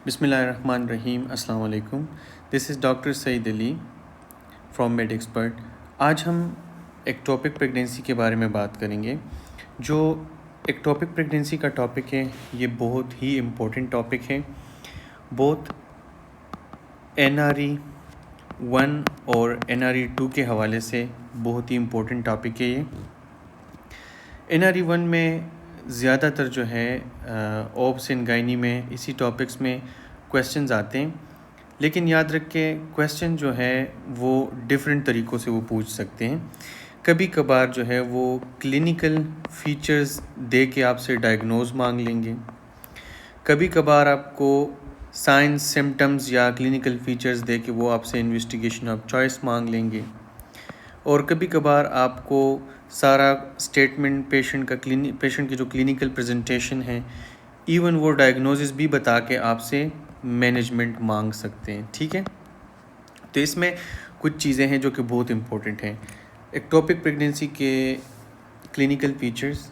बिस्मिल्लाहिर्रहमानिर्रहीम अस्सलाम वालेकुम। This is doctor Saeed Ali from Med Expert. आज हम एक्टोपिक प्रेगनेंसी के बारे में बात करेंगे। जो एक्टोपिक प्रेगनेंसी का टॉपिक है ये बहुत ही इम्पोर्टेंट टॉपिक है। बोथ NRE1 और NRE2 के हवाले से बहुत ही इम्पोर्टेंट टॉपिक है ये। NRE1 में ज़्यादातर जो है ओब्स एंड गायनी में इसी टॉपिक्स में क्वेश्चंस आते हैं, लेकिन याद रखें क्वेश्चन जो है वो डिफरेंट तरीक़ों से वो पूछ सकते हैं। कभी कभार जो है वो क्लिनिकल फीचर्स दे के आपसे डायग्नोज मांग लेंगे, कभी कभार आपको साइंस सिम्टम्स या क्लिनिकल फीचर्स दे के वो आपसे इन्वेस्टिगेशन ऑफ चॉइस मांग लेंगे, और कभी कभार आपको सारा स्टेटमेंट पेशेंट की जो क्लिनिकल प्रेजेंटेशन है इवन वो डायग्नोसिस भी बता के आपसे मैनेजमेंट मांग सकते हैं। ठीक है, तो इसमें कुछ चीज़ें हैं जो कि बहुत इम्पोर्टेंट हैं। एक्टोपिक प्रेगनेंसी के क्लिनिकल फीचर्स,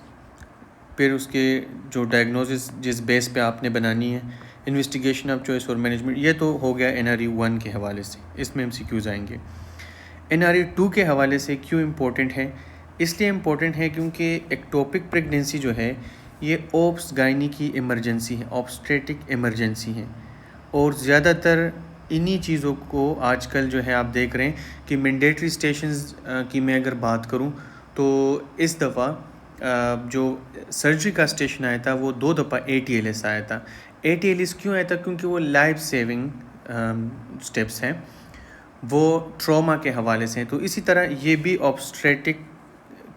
फिर उसके जो डायग्नोसिस जिस बेस पे आपने बनानी है, इन्वेस्टिगेशन ऑफ चॉइस और मैनेजमेंट, ये तो हो गया NRE1 के हवाले से। इसमें MCQs आएंगे। NRE2 के हवाले से क्यों इम्पोर्टेंट है? इसलिए इम्पोर्टेंट है क्योंकि एक्टोपिक प्रेगनेंसी जो है ये ओब्स गायनी की इमरजेंसी है, ऑब्स्टेट्रिक इमरजेंसी है, और ज़्यादातर इन्हीं चीज़ों को आजकल जो है आप देख रहे हैं कि मैंडेटरी स्टेशंस की मैं अगर बात करूं तो इस दफ़ा जो सर्जरी का स्टेशन आया था वो 2 दफ़ा ATLS आया था। ATLS क्यों आया था? क्योंकि वो लाइफ सेविंग स्टेप्स हैं, वो ट्रॉमा के हवाले से हैं। तो इसी तरह ये भी ऑब्स्टेट्रिक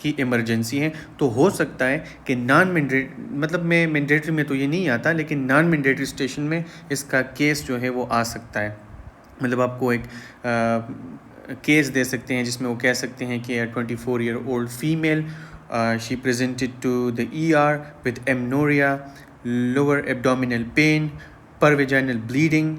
की इमरजेंसी है। तो हो सकता है कि नॉन मैंडेटरी, मतलब मैं मैंडेटरी में तो ये नहीं आता, लेकिन नॉन मैंडेटरी स्टेशन में इसका केस जो है वो आ सकता है। मतलब आपको एक केस दे सकते हैं जिसमें वो कह सकते हैं कि 24-year-old female she presented to the ER with amenorrhoea, lower abdominal pain, per vaginal bleeding.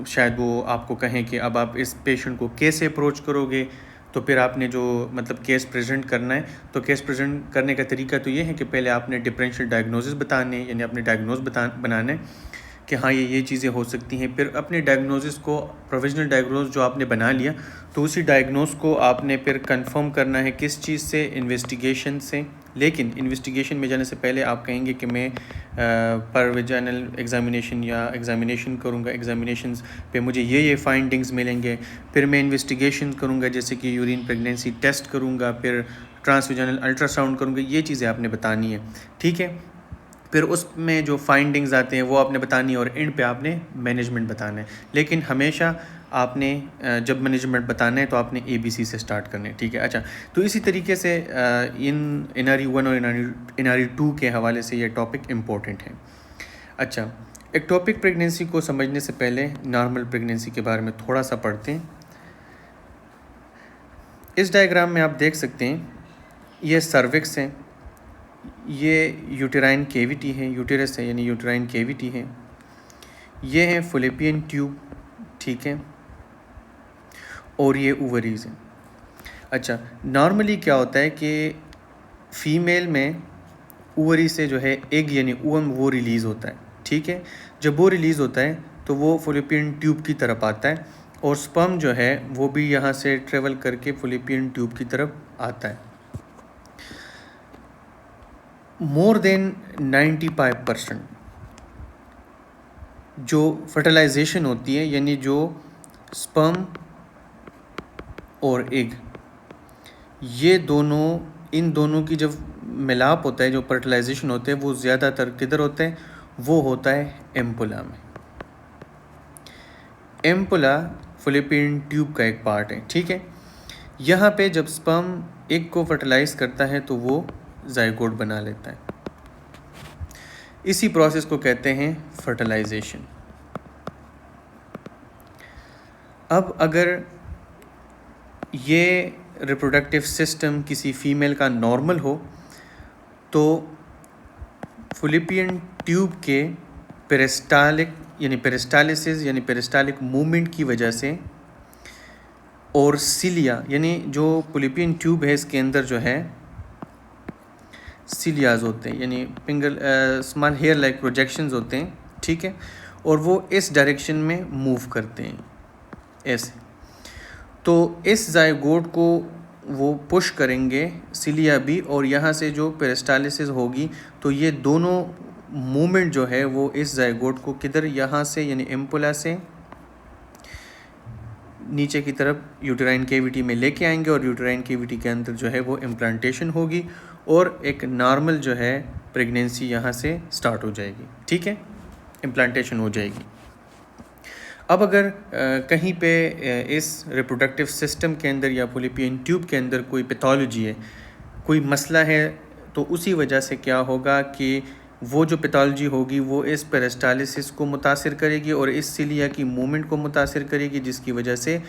शायद वो आपको कहें कि अब आप इस पेशेंट को कैसे अप्रोच करोगे, तो फिर आपने जो मतलब केस प्रेजेंट करना है, तो केस प्रेजेंट करने का तरीका तो ये है कि पहले आपने डिफरेंशियल डायग्नोसिस बताने, यानी अपने डायग्नोज बनाना है कि हाँ ये चीज़ें हो सकती हैं। फिर अपने डायग्नोसिस को, प्रोविजनल डायग्नोज जो आपने बना लिया, तो उसी डायग्नोज को आपने फिर कंफर्म करना है किस चीज़ से? इन्वेस्टिगेशन से। लेकिन इन्वेस्टिगेशन में जाने से पहले आप कहेंगे कि मैं परवेजाइनल एग्जामिनेशन या एग्जामिनेशन करूँगा, एग्जामिनेशंस पे मुझे ये फाइंडिंग्स मिलेंगे, फिर मैं इन्वेस्टिगेशन करूँगा जैसे कि यूरिन प्रेगनेंसी टेस्ट करूँगा, फिर ट्रांसवेजाइनल अल्ट्रासाउंड करूँगा। ये चीज़ें आपने बतानी है। ठीक है, फिर उसमें जो फाइंडिंग्स आते हैं वो आपने बतानी है, और एंड पे आपने मैनेजमेंट बताना है। लेकिन हमेशा आपने जब मैनेजमेंट बताना है तो आपने ABC से स्टार्ट करना है। ठीक है, अच्छा, तो इसी तरीके से इन NRE1 और NRE2 के हवाले से ये टॉपिक इम्पोर्टेंट है। अच्छा, एक्टोपिक प्रेगनेंसी को समझने से पहले नॉर्मल प्रेगनेंसी के बारे में थोड़ा सा पढ़ते हैं। इस डायग्राम में आप देख सकते हैं ये सर्विक्स है, ये यूटेराइन केविटी है, यूटेरस है यानी यूटेराइन केविटी है, ये है फैलोपियन ट्यूब। ठीक है, और ये ओवरीज है। अच्छा, नॉर्मली क्या होता है कि फीमेल में ओवरी से जो है एग यानी ओवम वो रिलीज़ होता है। ठीक है, जब वो रिलीज़ होता है तो वो फैलोपियन ट्यूब की तरफ आता है, और स्पर्म जो है वो भी यहाँ से ट्रेवल करके फैलोपियन ट्यूब की तरफ आता है। मोर देन 95% जो फर्टिलाइजेशन होती है, यानी जो स्पर्म और एग, ये दोनों, इन दोनों की जब मिलाप होता है, जो फर्टिलाइजेशन होते हैं, वो ज़्यादातर किधर होते हैं? वो होता है एम्पुला में। एम्पुला फैलोपियन ट्यूब का एक पार्ट है। ठीक है, यहाँ पे जब स्पर्म एग को फर्टिलाइज करता है तो वो जाइगोट बना लेता है। इसी प्रोसेस को कहते हैं फर्टिलाइजेशन। अब अगर ये रिप्रोडक्टिव सिस्टम किसी फीमेल का नॉर्मल हो, तो फैलोपियन ट्यूब के पेरिस्टालिक यानी पेरिस्टालिसिस यानी पेरिस्टालिक मूवमेंट की वजह से, और सिलिया यानी जो फैलोपियन ट्यूब है इसके अंदर जो है सिलियाज होते हैं, यानी finger small hair like projections होते हैं। ठीक है, और वो इस डायरेक्शन में मूव करते हैं ऐसे। तो इस जाइगोट को वो पुश करेंगे सिलिया भी, और यहाँ से जो पेरिस्टालिसिस होगी तो ये दोनों मूवमेंट जो है वो इस जाइगोट को किधर, यहाँ से यानी एम्पुला से नीचे की तरफ यूटेराइन केविटी में लेके आएंगे, और यूटेराइन केविटी के अंदर जो है वो इम्प्लांटेशन होगी और एक नॉर्मल जो है प्रेगनेंसी यहाँ से स्टार्ट हो जाएगी। ठीक है, इम्प्लांटेशन हो जाएगी। अब अगर कहीं पे इस रिप्रोडक्टिव सिस्टम के अंदर या फॉलोपियन ट्यूब के अंदर कोई पैथोलॉजी है, कोई मसला है, तो उसी वजह से क्या होगा कि वो जो पैथोलॉजी होगी वो इस पेरिस्टालिसिस को मुतासिर करेगी और इस सिलिया की मूवमेंट को मुतासिर करेगी, जिसकी वजह से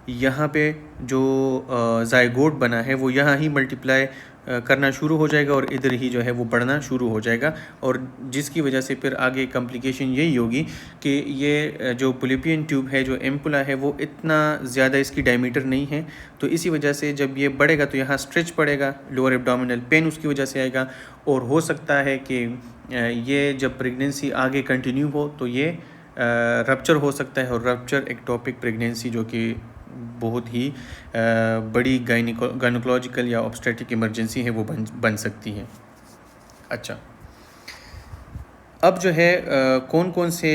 यहाँ पे जो जाइगोट बना है वो यहाँ ही मल्टीप्लाई करना शुरू हो जाएगा और इधर ही जो है वो बढ़ना शुरू हो जाएगा, और जिसकी वजह से फिर आगे कॉम्प्लिकेशन यही होगी कि ये जो फॉलोपियन ट्यूब है, जो एम्पुला है, वो इतना ज़्यादा इसकी डायमीटर नहीं है, तो इसी वजह से जब ये बढ़ेगा तो यहाँ स्ट्रेच पड़ेगा, लोअर एब्डोमिनल पेन उसकी वजह से आएगा, और हो सकता है कि ये जब प्रेगनेंसी आगे कंटिन्यू हो तो ये रप्चर हो सकता है, और रप्चर एक्टोपिक प्रेगनेंसी जो कि बहुत ही बड़ी गायनोकोलॉजिकल या ऑब्स्टेट्रिक इमरजेंसी है वो बन सकती है। अच्छा, अब जो है कौन कौन से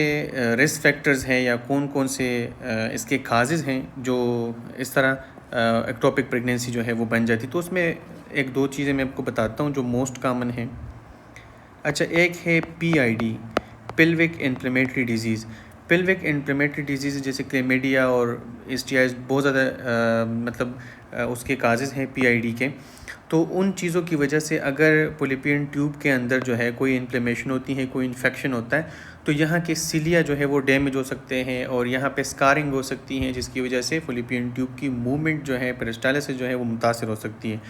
रिस्क फैक्टर्स हैं या कौन कौन से इसके काजेज़ हैं जो इस तरह एक्टोपिक प्रेगनेंसी जो है वो बन जाती, तो उसमें एक दो चीज़ें मैं आपको बताता हूँ जो मोस्ट कॉमन हैं। अच्छा, एक है PID, pelvic inflammatory disease. Pelvic inflammatory disease जैसे क्लेमिडिया और STIs बहुत ज़्यादा उसके काजेज़ हैं PID के। तो उन चीज़ों की वजह से अगर फॉलोपियन ट्यूब के अंदर जो है कोई इन्फ्लेमेशन होती है, कोई इन्फेक्शन होता है, तो यहाँ के सिलिया जो है वो डैमेज हो सकते हैं और यहाँ पे स्कारिंग हो सकती है, जिसकी वजह से फॉलोपियन ट्यूब की मूवमेंट जो है, पेरिस्टालिसिस जो है वो मुतासिर हो सकती है।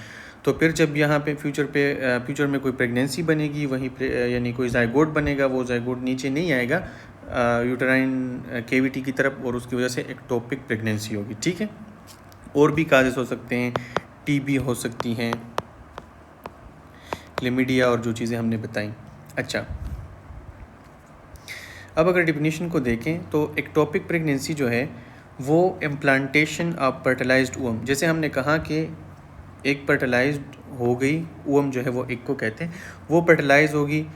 तो फिर जब यहाँ पे फ्यूचर में कोई प्रेगनेंसी बनेगी, वहीं यानी कोई जाइगोट बनेगा, वो जाइगोट नीचे नहीं आएगा यूटेराइन केविटी की तरफ, और उसकी वजह से एक्टोपिक प्रेगनेंसी होगी। ठीक है, और भी काजेस हो सकते हैं, TB हो सकती हैं, क्लेमिडिया और जो चीज़ें हमने बताई। अच्छा, अब अगर डिफिनीशन को देखें तो एक्टोपिक प्रेगनेंसी जो है वो इम्प्लांटेशन ऑफ फर्टिलाइज्ड ओवम, जैसे हमने कहा कि एक फर्टिलाइज्ड हो गई ओवम जो है वो एक को कहते हैं, वो फर्टिलाइज होगी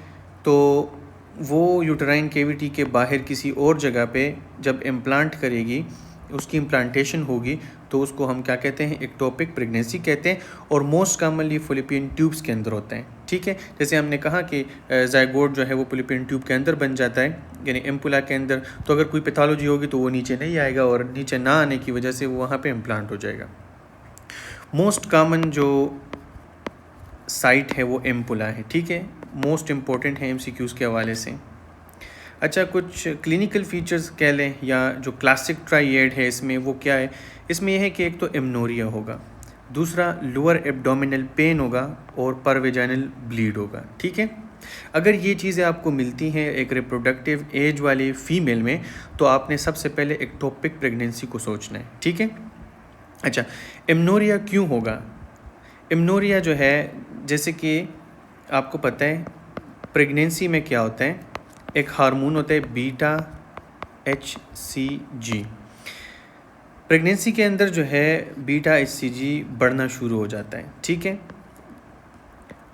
तो वो यूटेराइन केविटी के बाहर किसी और जगह पे जब इम्प्लांट करेगी, उसकी इम्प्लांटेशन होगी, तो उसको हम क्या कहते हैं, एक्टोपिक प्रेगनेंसी कहते हैं, और मोस्ट कॉमनली फॉलोपियन ट्यूब्स के अंदर होते हैं। ठीक है, जैसे हमने कहा कि जाइगोट जो है वो फॉलोपियन ट्यूब के अंदर बन जाता है, यानी एम्पुला के अंदर, तो अगर कोई पैथोलॉजी होगी तो वो नीचे नहीं आएगा, और नीचे ना आने की वजह से वो वहाँ पर इम्प्लांट हो जाएगा। मोस्ट कॉमन जो साइट है वो एम्पुला है। ठीक है, मोस्ट इम्पॉर्टेंट है MCQs के हवाले से। अच्छा, कुछ क्लिनिकल फीचर्स कह लें या जो क्लासिक ट्राइएड है इसमें, वो क्या है, इसमें यह है कि एक तो एमनोरिया होगा, दूसरा लोअर एब्डोमिनल पेन होगा, और परवेजाइनल ब्लीड होगा। ठीक है, अगर ये चीज़ें आपको मिलती हैं एक रिप्रोडक्टिव एज वाली फ़ीमेल में, तो आपने सबसे पहले एक्टोपिक प्रेगनेंसी को सोचना है। ठीक है। अच्छा, एमनोरिया क्यों होगा? एमनोरिया जो है, जैसे कि आपको पता है प्रेगनेंसी में क्या होता है, एक हार्मोन होता है बीटा HCG। प्रेगनेंसी के अंदर जो है बीटा HCG बढ़ना शुरू हो जाता है। ठीक है,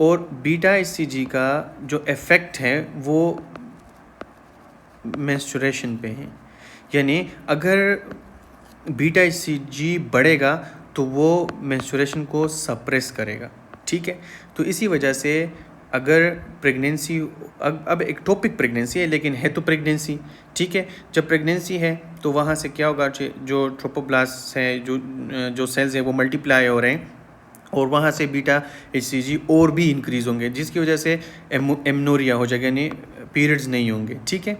और बीटा HCG का जो इफ़ेक्ट है वो मेंस्ट्रुएशन पे है, यानी अगर बीटा HCG बढ़ेगा तो वो मेंस्ट्रुएशन को सप्रेस करेगा। ठीक है, तो इसी वजह से अगर प्रेगनेंसी, अब एक्टोपिक प्रेगनेंसी है लेकिन है तो प्रेगनेंसी, ठीक है, जब प्रेगनेंसी है तो वहाँ से क्या होगा, जो ट्रोपोब्लास्ट है, जो सेल्स हैं वो मल्टीप्लाई हो रहे हैं, और वहाँ से बीटा HCG और भी इंक्रीज़ होंगे, जिसकी वजह से एमनोरिया हो जाएगा, यानी पीरियड्स नहीं होंगे। ठीक है,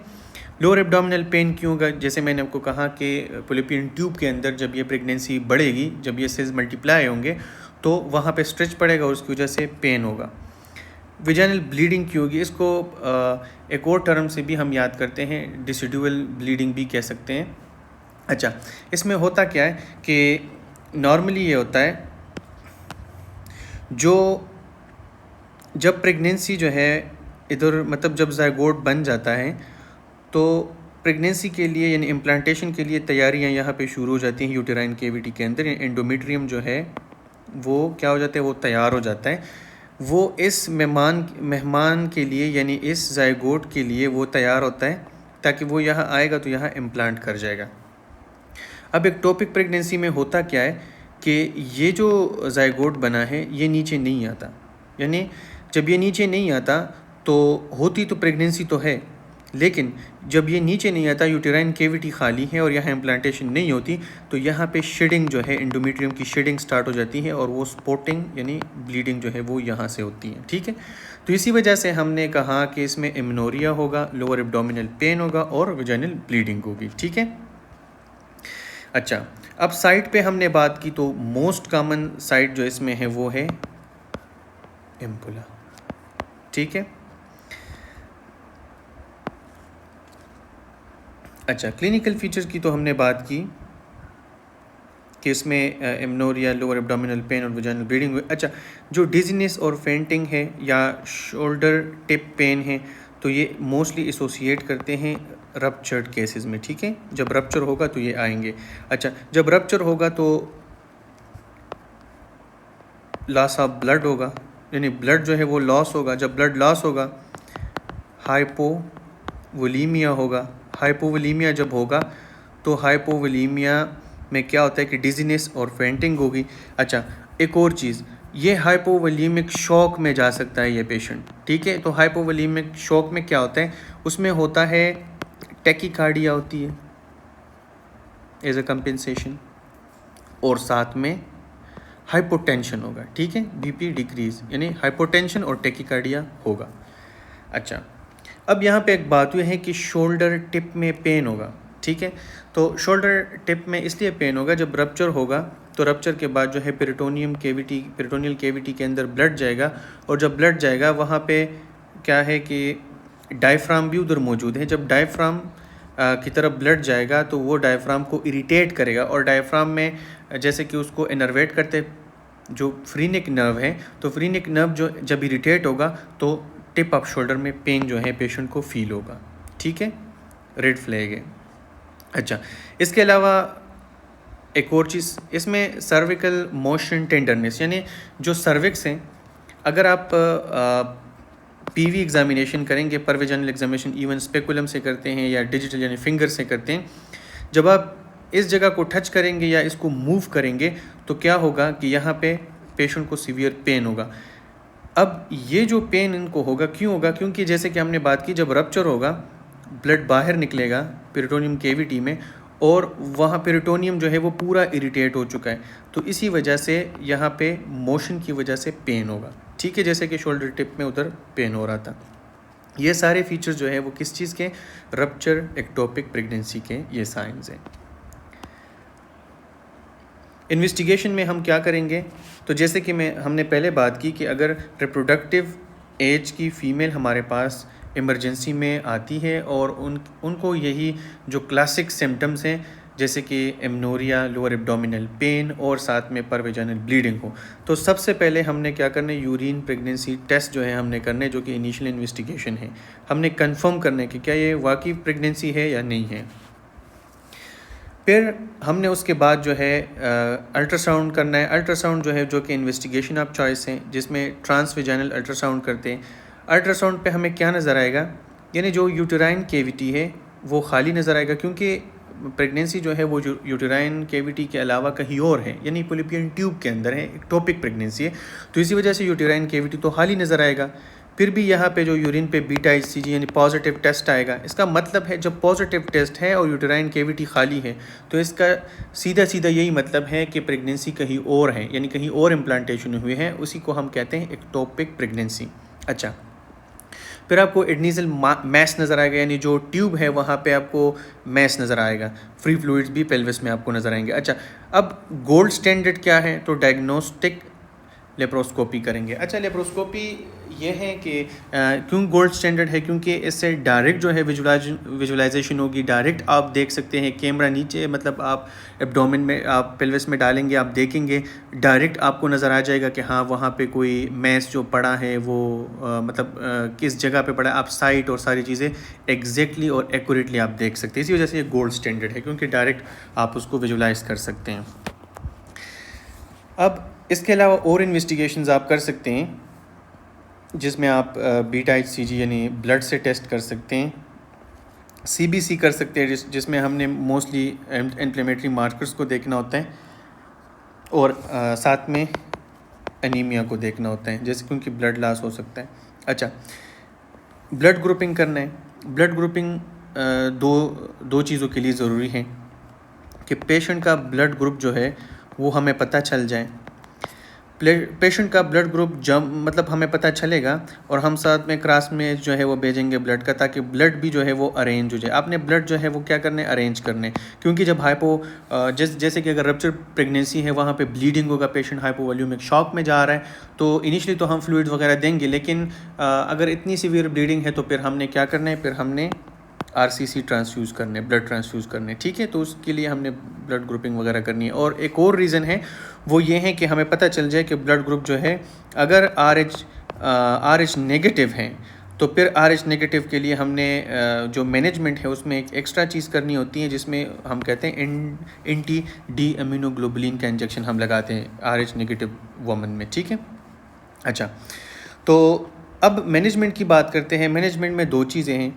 लोअर एब्डोमिनल पेन क्यों होगा? जैसे मैंने आपको कहा कि फॉलोपियन ट्यूब के अंदर जब ये प्रेगनेंसी बढ़ेगी, जब ये सेल्स मल्टीप्लाई होंगे, तो वहाँ पे स्ट्रेच पड़ेगा और उसकी वजह से पेन होगा। विजाइनल ब्लीडिंग क्यों होगी? इसको एक और टर्म से भी हम याद करते हैं, डिसिडुअल ब्लीडिंग भी कह सकते हैं। अच्छा, इसमें होता क्या है कि नॉर्मली ये होता है, जब प्रेगनेंसी जो है इधर, मतलब जब जाइगोट बन जाता है तो प्रेगनेंसी के लिए यानी इम्प्लांटेशन के लिए तैयारियां यहाँ पे शुरू हो जाती हैं यूटेराइन केविटी के अंदर। एंडोमेट्रियम जो है वो क्या हो जाता है, वो तैयार हो जाता है। वो इस मेहमान के लिए यानी इस जायगोट के लिए वो तैयार होता है ताकि वो यहाँ आएगा तो यहाँ इम्प्लांट कर जाएगा। अब एक्टोपिक प्रेगनेंसी में होता क्या है कि ये जो जायगोट बना है ये नीचे नहीं आता, यानी जब ये नीचे नहीं आता तो होती तो प्रेगनेंसी तो है, लेकिन जब ये नीचे नहीं आता, यूटेराइन केविटी खाली है और यहाँ इम्प्लांटेशन नहीं होती, तो यहाँ पे शेडिंग जो है, एंडोमेट्रियम की शेडिंग स्टार्ट हो जाती है और वो स्पॉटिंग यानी ब्लीडिंग जो है वो यहाँ से होती है। ठीक है, तो इसी वजह से हमने कहा कि इसमें एमनोरिया होगा, लोअर एब्डोमिनल पेन होगा और वेजाइनल ब्लीडिंग होगी। ठीक है, अच्छा अब साइट पे हमने बात की तो मोस्ट कॉमन साइट जो इसमें है वो है एम्पुला। ठीक है, अच्छा क्लिनिकल फीचर्स की तो हमने बात की कि इसमें एमनोरिया, लोअर एब्डोमिनल पेन और वेजाइनल ब्लीडिंग। अच्छा, जो डिजीनेस और फेंटिंग है या शोल्डर टिप पेन है तो ये मोस्टली एसोसिएट करते हैं रप्चर्ड केसेस में। ठीक है, जब रप्चर होगा तो ये आएंगे। अच्छा, जब रप्चर होगा तो लॉस ऑफ ब्लड होगा, यानी ब्लड जो है वो लॉस होगा। जब ब्लड लॉस होगा हाइपोवोलीमिया होगा। हाइपोवोलीमिया जब होगा तो हाइपोवोलीमिया में क्या होता है कि डिजीनेस और फेंटिंग होगी। अच्छा, एक और चीज़, ये हाइपोवोलीमिक शॉक में जा सकता है ये पेशेंट। ठीक है, तो हाइपोवोलीमिक शॉक में क्या होता है, उसमें होता है टैकीकार्डिया होती है एज अ कंपेंसेशन, और साथ में हाइपोटेंशन होगा। ठीक है, बीपी डिक्रीज यानी हाइपोटेंशन और टैकीकार्डिया होगा। अच्छा, अब यहाँ पे एक बात यह है कि शोल्डर टिप में पेन होगा। ठीक है, तो शोल्डर टिप में इसलिए पेन होगा, जब रप्चर होगा तो रप्चर के बाद जो है पेरिटोनियल केविटी के अंदर ब्लड जाएगा, और जब ब्लड जाएगा वहाँ पे क्या है कि डायफ्राम भी उधर मौजूद है। जब डायफ्राम की तरफ ब्लड जाएगा तो वो डायफ्राम को इरिटेट करेगा, और डायफ्राम में जैसे कि उसको इनर्वेट करते जो फ्रीनिक नर्व है, तो फ्रीनिक नर्व जो जब इरिटेट होगा तो टिप ऑफ शोल्डर में पेन जो है पेशेंट को फील होगा। ठीक है, रेड फ्लैग है। अच्छा, इसके अलावा एक और चीज़ इसमें सर्विकल मोशन टेंडरनेस, यानी जो सर्विक्स हैं, अगर आप पीवी एग्जामिनेशन करेंगे, परवेजाइनल एग्जामिनेशन इवन स्पेकुलम से करते हैं या डिजिटल यानी फिंगर से करते हैं, जब आप इस जगह को टच करेंगे या इसको मूव करेंगे तो क्या होगा कि यहाँ पे पेशेंट को सीवियर पेन होगा। अब ये जो पेन इनको होगा क्यों होगा, क्योंकि जैसे कि हमने बात की, जब रप्चर होगा ब्लड बाहर निकलेगा पेरिटोनियम केविटी में, और वहाँ पेरिटोनियम जो है वो पूरा इरिटेट हो चुका है, तो इसी वजह से यहाँ पे मोशन की वजह से पेन होगा। ठीक है, जैसे कि शोल्डर टिप में उधर पेन हो रहा था। ये सारे फीचर्स जो है वो किस चीज़ के, रप्चर एक्टोपिक प्रेगनेंसी के ये साइंस हैं। इन्वेस्टिगेशन में हम क्या करेंगे, तो जैसे कि हमने पहले बात की कि अगर रिप्रोडक्टिव एज की फ़ीमेल हमारे पास इमरजेंसी में आती है और उनको यही जो क्लासिक सिम्टम्स हैं जैसे कि एमनोरिया, लोअर एब्डोमिनल पेन और साथ में परवेजाइनल ब्लीडिंग हो, तो सबसे पहले हमने क्या करना है, यूरिन प्रेगनेंसी टेस्ट जो है हमने करने, जो कि इनिशियल इन्वेस्टिगेशन है, हमने कंफर्म करना है कि क्या ये वाकई प्रेगनेंसी है या नहीं है। फिर हमने उसके बाद जो है अल्ट्रासाउंड करना है। अल्ट्रासाउंड जो है जो कि इन्वेस्टिगेशन ऑफ चॉइस है, जिसमें ट्रांसवेजाइनल अल्ट्रासाउंड करते हैं। अल्ट्रासाउंड पे हमें क्या नज़र आएगा, यानी जो यूटेराइन केविटी है वो खाली नज़र आएगा, क्योंकि प्रेगनेंसी जो है वो यूटेराइन केविटी के अलावा कहीं और है, यानी पोलिपियन ट्यूब के अंदर है, एक्टोपिक प्रेगनेंसी है, तो इसी वजह से यूटेराइन केविटी तो खाली नज़र आएगा। फिर भी यहाँ पे जो यूरिन पे बीटा HCG यानी पॉजिटिव टेस्ट आएगा, इसका मतलब है जब पॉजिटिव टेस्ट है और यूटेराइन केविटी खाली है तो इसका सीधा सीधा यही मतलब है कि प्रेगनेंसी कहीं और है, यानी कहीं और इम्प्लांटेशन हुए हैं, उसी को हम कहते हैं एक्टोपिक प्रेगनेंसी। अच्छा, फिर आपको एडनीजल मैस नज़र आएगा, यानी जो ट्यूब है वहाँ पे आपको मैस नज़र आएगा, फ्री फ्लूइड्स भी पेल्विस में आपको नज़र आएंगे। अच्छा, अब गोल्ड स्टैंडर्ड क्या है, तो डायग्नोस्टिक लेप्रोस्कोपी करेंगे। अच्छा, लेप्रोस्कोपी ये है कि क्यों गोल्ड स्टैंडर्ड है, क्योंकि इससे डायरेक्ट जो है विजुलाइजेशन होगी। डायरेक्ट आप देख सकते हैं, कैमरा नीचे मतलब आप एब्डोमेन में, आप पेल्विस में डालेंगे, आप देखेंगे डायरेक्ट आपको नज़र आ जाएगा कि हाँ वहाँ पे कोई मैस जो पड़ा है वो किस जगह पे पड़ा है। आप साइट और सारी चीज़ें एग्जैक्टली और एक्यूरेटली आप देख सकते हैं। इसी वजह से ये गोल्ड स्टैंडर्ड है, क्योंकि डायरेक्ट आप उसको विजुलाइज कर सकते हैं। अब इसके अलावा और इन्वेस्टिगेशंस आप कर सकते हैं, जिसमें आप बीटा HCG यानी ब्लड से टेस्ट कर सकते हैं, CBC कर सकते हैं जिसमें हमने मोस्टली इन्फ्लेमेटरी मार्कर्स को देखना होता है, और साथ में एनीमिया को देखना होता है, जैसे क्योंकि ब्लड लॉस हो सकता है। अच्छा, ब्लड ग्रुपिंग करना है। ब्लड ग्रुपिंग दो चीज़ों के लिए ज़रूरी है कि पेशेंट का ब्लड ग्रुप जो है वो हमें पता चल जाए। पेशेंट का ब्लड ग्रुप जब मतलब हमें पता चलेगा, और हम साथ में क्रॉस में जो है वो भेजेंगे ब्लड का, ताकि ब्लड भी जो है वो अरेंज हो जाए। आपने ब्लड जो है वो क्या करने, अरेंज करने, क्योंकि जब जैसे कि अगर रप्चर प्रेगनेंसी है, वहाँ पे ब्लीडिंग होगा, पेशेंट हाइपोवॉल्यूमिक शॉक में जा रहा है, तो इनिशियली तो हम फ्लूइड वगैरह देंगे, लेकिन अगर इतनी सीवियर ब्लीडिंग है तो फिर हमने क्या करना है, फिर हमने RCC ट्रांसफ्यूज़ करने, ब्लड ट्रांसफ्यूज़ करने, ठीक है। तो उसके लिए हमने ब्लड ग्रुपिंग वगैरह करनी है। और एक और रीज़न है, वो ये है कि हमें पता चल जाए कि ब्लड ग्रुप जो है अगर RH नेगेटिव है, तो फिर RH नेगेटिव के लिए हमने जो मैनेजमेंट है उसमें एक एक्स्ट्रा चीज़ करनी होती है, जिसमें हम कहते हैं एंटी डी अमीनोग्लोबुलिन का इंजेक्शन हम लगाते हैं RH नेगेटिव वुमन में, ठीक है। अच्छा, तो अब मैनेजमेंट की बात करते हैं। मैनेजमेंट में दो चीज़ें हैं।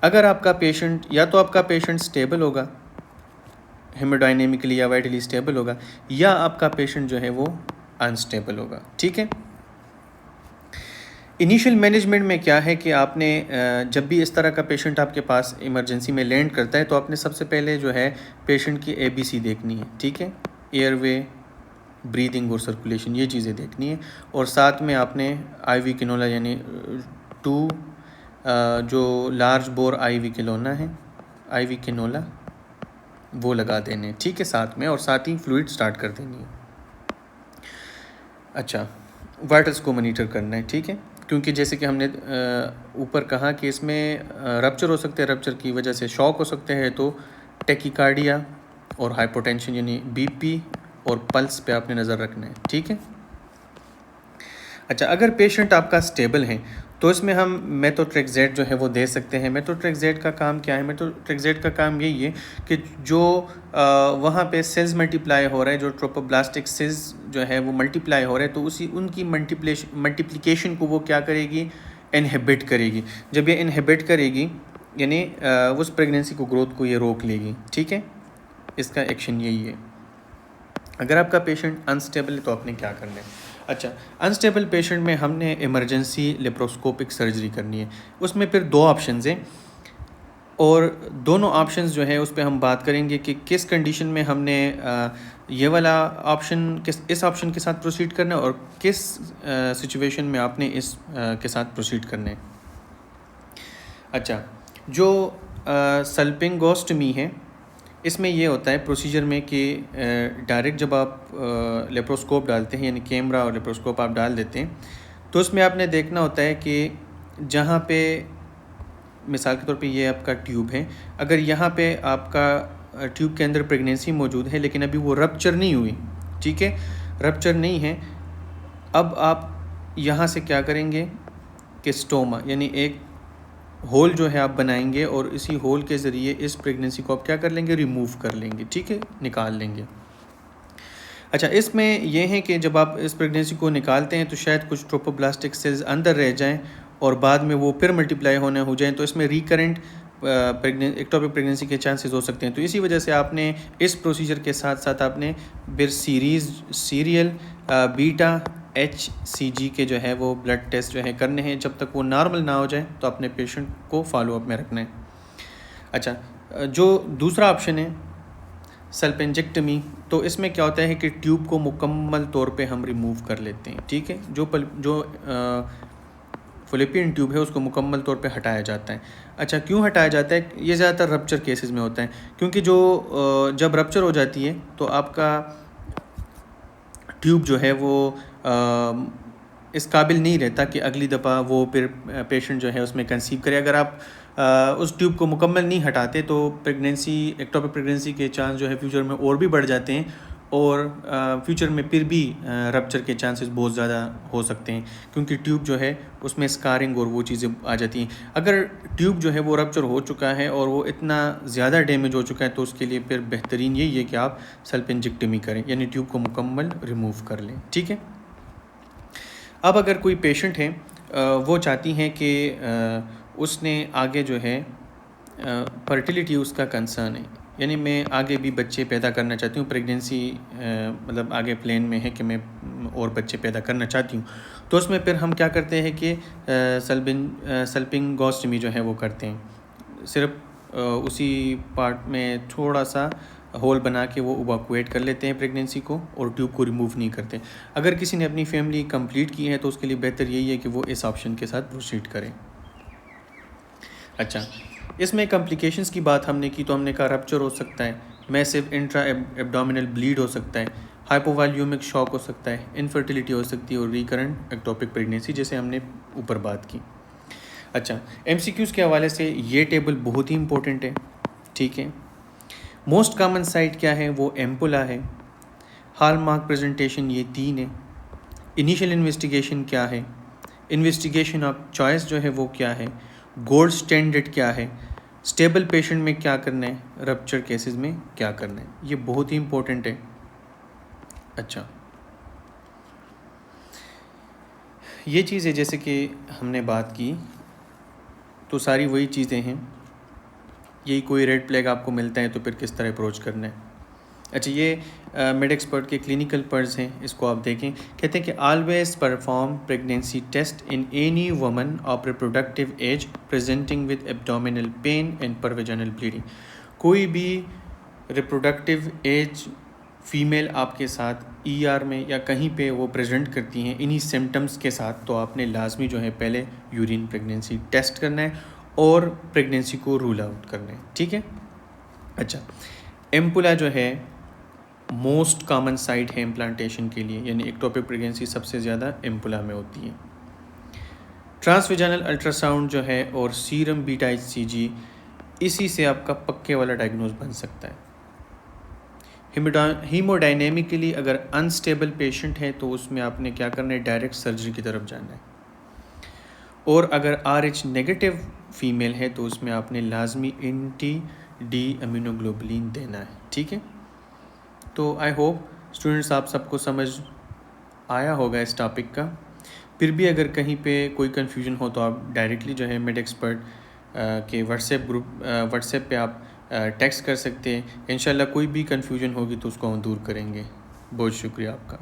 अगर आपका पेशेंट, या तो आपका पेशेंट स्टेबल होगा, हेमोडाइनेमिकली या वाइटली स्टेबल होगा, या आपका पेशेंट जो है वो अनस्टेबल होगा, ठीक है। इनिशियल मैनेजमेंट में क्या है कि आपने जब भी इस तरह का पेशेंट आपके पास इमरजेंसी में लैंड करता है, तो आपने सबसे पहले जो है पेशेंट की ABC देखनी है, ठीक है। एयरवे, ब्रीदिंग और सर्कुलेशन, ये चीज़ें देखनी है। और साथ में आपने IV किनोला यानी 2 जो लार्ज बोर IV किनोला है, IV किनोला वो लगा देने, ठीक है, साथ में, और साथ ही फ्लूइड स्टार्ट कर देनी है। अच्छा, वाइटल्स को मॉनिटर करना है, ठीक है, क्योंकि जैसे कि हमने ऊपर कहा कि इसमें रप्चर हो सकते हैं, रप्चर की वजह से शॉक हो सकते हैं, तो टेकिकार्डिया और हाइपोटेंशन यानी BP और पल्स पे आपने नज़र रखना है, ठीक है। अच्छा, अगर पेशेंट आपका स्टेबल है तो इसमें हम मेथोट्रेक्सेट जो है वो दे सकते हैं। मेथोट्रेक्सेट का काम क्या है? मेथोट्रेक्सेट का काम यही है कि जो वहाँ पे सेल्स मल्टीप्लाई हो रहा है, जो ट्रोपोब्लास्टिक सेल्स जो है वो मल्टीप्लाई हो रहे हैं, तो उनकी मल्टीप्लिकेशन को वो क्या करेगी, इनहिबिट करेगी। जब ये इनहिबिट करेगी यानी उस प्रेगनेंसी को, ग्रोथ को ये रोक लेगी, ठीक है। इसका एक्शन यही है। अगर आपका पेशेंट अनस्टेबल है तो आपने क्या करना है? अच्छा, अनस्टेबल पेशेंट में हमने इमरजेंसी लेप्रोस्कोपिक सर्जरी करनी है। उसमें फिर 2 ऑप्शंस हैं, और दोनों ऑप्शंस जो है उस पर हम बात करेंगे कि किस कंडीशन में हमने ये वाला ऑप्शन इस ऑप्शन के साथ प्रोसीड करना है, और किस सिचुएशन में आपने इस के साथ प्रोसीड करना है। अच्छा, जो सल्पिंगोस्टमी है, इसमें ये होता है प्रोसीजर में कि डायरेक्ट जब आप लेप्रोस्कोप डालते हैं, यानी कैमरा और लेप्रोस्कोप आप डाल देते हैं, तो उसमें आपने देखना होता है कि जहाँ पे मिसाल के तौर पे ये आपका ट्यूब है, अगर यहाँ पे आपका ट्यूब के अंदर प्रेगनेंसी मौजूद है लेकिन अभी वो रप्चर नहीं हुई, ठीक है, रप्चर नहीं है, अब आप यहाँ से क्या करेंगे कि स्टोमा यानी एक होल जो है आप बनाएंगे, और इसी होल के ज़रिए इस प्रेगनेंसी को आप क्या कर लेंगे, रिमूव कर लेंगे, ठीक है, निकाल लेंगे। अच्छा, इसमें यह है कि जब आप इस प्रेगनेंसी को निकालते हैं तो शायद कुछ ट्रोपोब्लास्टिक सेल्स अंदर रह जाएं और बाद में वो फिर मल्टीप्लाई होने हो जाएं, तो इसमें रिकरेंट एक्टोपिक प्रेगनेंसी के चांसेस हो सकते हैं। तो इसी वजह से आपने इस प्रोसीजर के साथ साथ आपने फिर सीरियल बीटा HCG के जो है वो ब्लड टेस्ट जो है करने हैं। जब तक वो नॉर्मल ना हो जाए तो अपने पेशेंट को फॉलोअप में रखना है। अच्छा, जो दूसरा ऑप्शन है सल्पेंजेक्टमी, तो इसमें क्या होता है कि ट्यूब को मुकम्मल तौर पे हम रिमूव कर लेते हैं, ठीक है। जो फ़लैपियन ट्यूब है उसको मुकम्मल तौर पे हटाया जाता है। अच्छा, क्यों हटाया जाता है? ये ज़्यादातर रप्चर केसेस में होता है, क्योंकि जब रप्चर हो जाती है तो आपका ट्यूब जो है वो इस काबिल नहीं रहता कि अगली दफ़ा वो फिर पेशेंट जो है उसमें कंसीव करे। अगर आप उस ट्यूब को मुकम्मल नहीं हटाते तो प्रेगनेंसी, एक्टोपिक प्रेगनेंसी के चांस जो है फ्यूचर में और भी बढ़ जाते हैं, और फ्यूचर में फिर भी रप्चर के चांसेस बहुत ज़्यादा हो सकते हैं, क्योंकि ट्यूब जो है उसमें स्कारिंग और वो चीज़ें आ जाती हैं। अगर ट्यूब जो है वो रप्चर हो चुका है और वो इतना ज़्यादा डैमेज हो चुका है तो उसके लिए फिर बेहतरीन यही है कि आप सल्पिंजेक्टमी करें, यानी ट्यूब को मुकम्मल रिमूव कर लें। ठीक है। अब अगर कोई पेशेंट है, वो चाहती हैं कि उसने आगे जो है फर्टिलिटी उसका कंसर्न है, यानी मैं आगे भी बच्चे पैदा करना चाहती हूँ, प्रेगनेंसी मतलब आगे प्लान में है कि मैं और बच्चे पैदा करना चाहती हूँ, तो उसमें फिर हम क्या करते हैं कि सल्पिंगोस्टमी जो है वो करते हैं। सिर्फ उसी पार्ट में थोड़ा सा होल बना के वो इवैक्यूएट कर लेते हैं प्रेगनेंसी को, और ट्यूब को रिमूव नहीं करते। अगर किसी ने अपनी फैमिली कंप्लीट की है तो उसके लिए बेहतर यही है कि वो इस ऑप्शन के साथ प्रोसीड करें। अच्छा, इसमें कॉम्प्लिकेशंस की बात हमने की तो हमने कहा रप्चर हो सकता है, मैसिव इंट्रा एब्डोमिनल ब्लीड हो सकता है, हाइपोवॉल्यूमिक शॉक हो सकता है, इनफर्टिलिटी हो सकती है, और रिकरेंट एक्टोपिक प्रेगनेंसी जैसे हमने ऊपर बात की। अच्छा, MCQs के हवाले से ये टेबल बहुत ही इंपॉर्टेंट है। ठीक है। मोस्ट कॉमन साइट क्या है, वो एम्पुला है। हॉलमार्क प्रेजेंटेशन ये 3 है। इनिशियल इन्वेस्टिगेशन क्या है, इन्वेस्टिगेशन ऑफ चॉइस जो है वो क्या है, गोल्ड स्टैंडर्ड क्या है, स्टेबल पेशेंट में क्या करना है, रप्चर केसेस में क्या करना है, ये बहुत ही इंपॉर्टेंट है। अच्छा, ये चीज़ें जैसे कि हमने बात की तो सारी वही चीज़ें हैं। यही कोई रेड फ्लैग आपको मिलता है तो फिर किस तरह अप्रोच करना है। अच्छा, ये मेड एक्सपर्ट के क्लिनिकल पर्स हैं, इसको आप देखें। कहते हैं कि always perform pregnancy test in any woman of reproductive age presenting with abdominal pain and per vaginal bleeding. कोई भी रिप्रोडक्टिव एज फीमेल आपके साथ ER में या कहीं पे वो प्रेजेंट करती हैं इन्हीं सिम्टम्स के साथ, तो आपने लाजमी जो है पहले यूरिन प्रेगनेंसी टेस्ट करना है और प्रेगनेंसी को रूल आउट करना है। ठीक है। अच्छा, एम्पुला जो है मोस्ट कॉमन साइट है इम्प्लांटेशन के लिए, यानी एक्टोपिक प्रेगनेंसी सबसे ज़्यादा एम्पुला में होती है। ट्रांसवेजाइनल अल्ट्रासाउंड जो है और सीरम बीटा HCG, इसी से आपका पक्के वाला डायग्नोज बन सकता है। हीमोडायनेमिकली अगर अनस्टेबल पेशेंट है तो उसमें आपने क्या करना है, डायरेक्ट सर्जरी की तरफ जाना है। और अगर RH नेगेटिव फीमेल है तो उसमें आपने लाजमी anti-D इम्यूनोग्लोबुलिन देना है। ठीक है। तो आई होप स्टूडेंट्स आप सबको समझ आया होगा इस टॉपिक का। फिर भी अगर कहीं पे कोई कन्फ्यूजन हो तो आप डायरेक्टली जो है मेड एक्सपर्ट के व्हाट्सएप पे आप टेक्स्ट कर सकते हैं। इंशाल्लाह कोई भी कन्फ्यूजन होगी तो उसको हम दूर करेंगे। बहुत शुक्रिया आपका।